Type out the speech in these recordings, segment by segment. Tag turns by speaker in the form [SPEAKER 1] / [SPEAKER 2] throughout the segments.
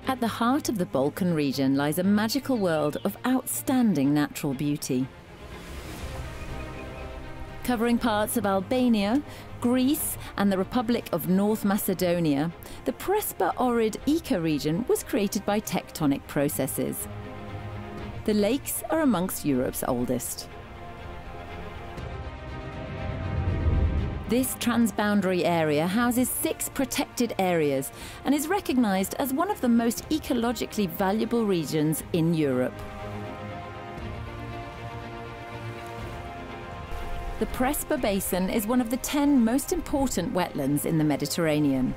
[SPEAKER 1] At the heart of the Balkan region lies a magical world of outstanding natural beauty. Covering parts of Albania, Greece and the Republic of North Macedonia, the Prespa Ohrid ecoregion was created by tectonic processes. The lakes are amongst Europe's oldest. This transboundary area houses 6 protected areas and is recognised as one of the most ecologically valuable regions in Europe. The Prespa Basin is one of the 10 most important wetlands in the Mediterranean.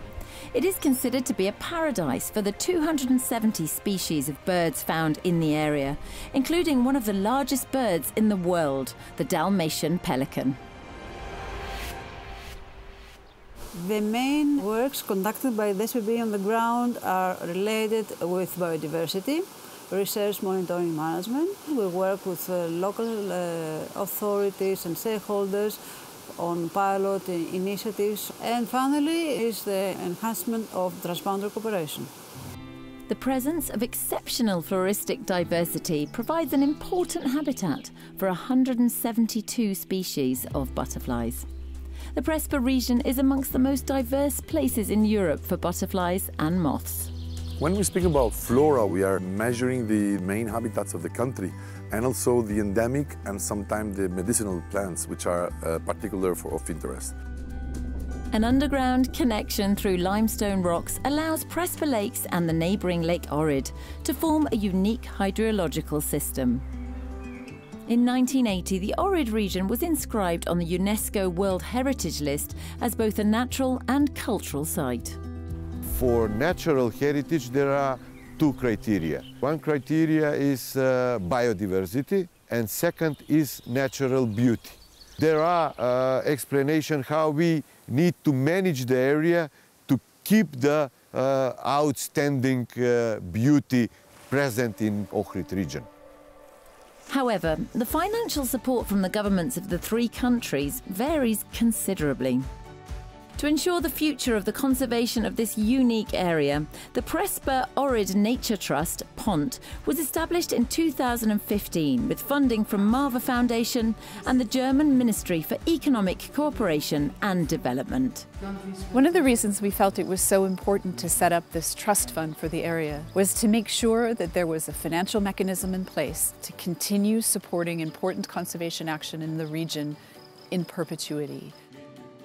[SPEAKER 1] It is considered to be a paradise for the 270 species of birds found in the area, including one of the largest birds in the world, the Dalmatian pelican.
[SPEAKER 2] The main works conducted by the SPB on the ground are related with biodiversity, research, monitoring, management. We work with local authorities and stakeholders on pilot initiatives. And finally is the enhancement of transboundary cooperation.
[SPEAKER 1] The presence of exceptional floristic diversity provides an important habitat for 172 species of butterflies. The Prespa region is amongst the most diverse places in Europe for butterflies and moths.
[SPEAKER 3] When we speak about flora, we are measuring the main habitats of the country and also the endemic and sometimes the medicinal plants, which are particular of interest.
[SPEAKER 1] An underground connection through limestone rocks allows Prespa Lakes and the neighbouring Lake Ohrid to form a unique hydrological system. In 1980, the Ohrid region was inscribed on the UNESCO World Heritage List as both a natural and cultural site.
[SPEAKER 4] For natural heritage, there are 2 criteria. One criteria is biodiversity, and second is natural beauty. There are explanations how we need to manage the area to keep the outstanding beauty present in Ohrid region.
[SPEAKER 1] However, the financial support from the governments of the 3 countries varies considerably. To ensure the future of the conservation of this unique area, the Prespa Ohrid Nature Trust, PONT, was established in 2015 with funding from Marva Foundation and the German Ministry for Economic Cooperation and Development.
[SPEAKER 5] One of the reasons we felt it was so important to set up this trust fund for the area was to make sure that there was a financial mechanism in place to continue supporting important conservation action in the region in perpetuity.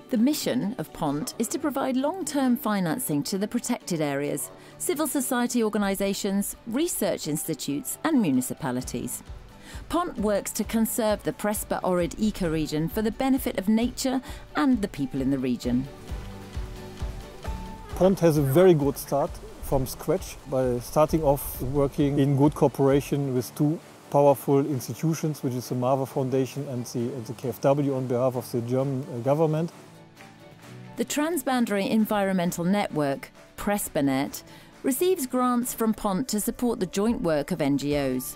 [SPEAKER 1] The mission of PONT is to provide long-term financing to the protected areas, civil society organisations, research institutes and municipalities. PONT works to conserve the Prespa Ohrid ecoregion for the benefit of nature and the people in the region.
[SPEAKER 6] PONT has a very good start from scratch by starting off working in good cooperation with 2 powerful institutions, which is the Marva Foundation and the KfW on behalf of the German government.
[SPEAKER 1] The Transboundary Environmental Network, PrespaNet, receives grants from PONT to support the joint work of NGOs.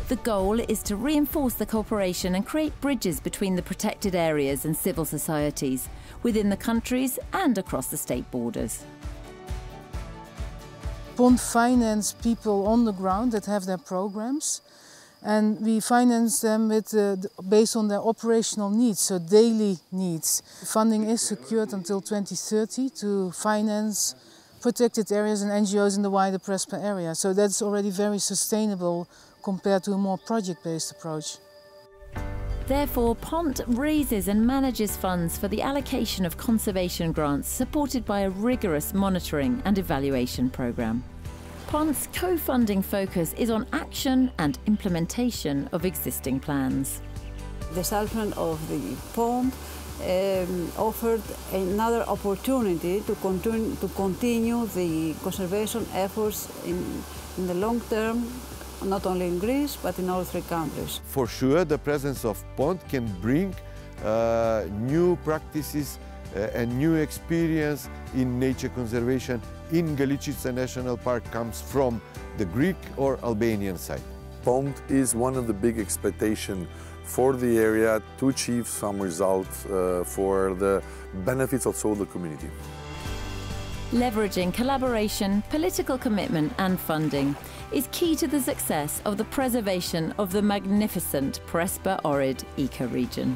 [SPEAKER 1] The goal is to reinforce the cooperation and create bridges between the protected areas and civil societies within the countries and across the state borders.
[SPEAKER 7] PONT finance people on the ground that have their programs, and we finance them with, based on their operational needs, so daily needs. Funding is secured until 2030 to finance protected areas and NGOs in the wider Prespa area. So that's already very sustainable compared to a more project-based approach.
[SPEAKER 1] Therefore, PONT raises and manages funds for the allocation of conservation grants supported by a rigorous monitoring and evaluation programme. PONT's co-funding focus is on action and implementation of existing plans.
[SPEAKER 2] The establishment of the PONT offered another opportunity to continue the conservation efforts in the long term, not only in Greece, but in all 3 countries.
[SPEAKER 4] For sure, the presence of PONT can bring new practices and new experience in nature conservation in Galicica National Park comes from the Greek or Albanian side.
[SPEAKER 3] PONT is one of the big expectations for the area to achieve some results for the benefits also of the community.
[SPEAKER 1] Leveraging collaboration, political commitment and funding is key to the success of the preservation of the magnificent Prespa Ohrid ecoregion.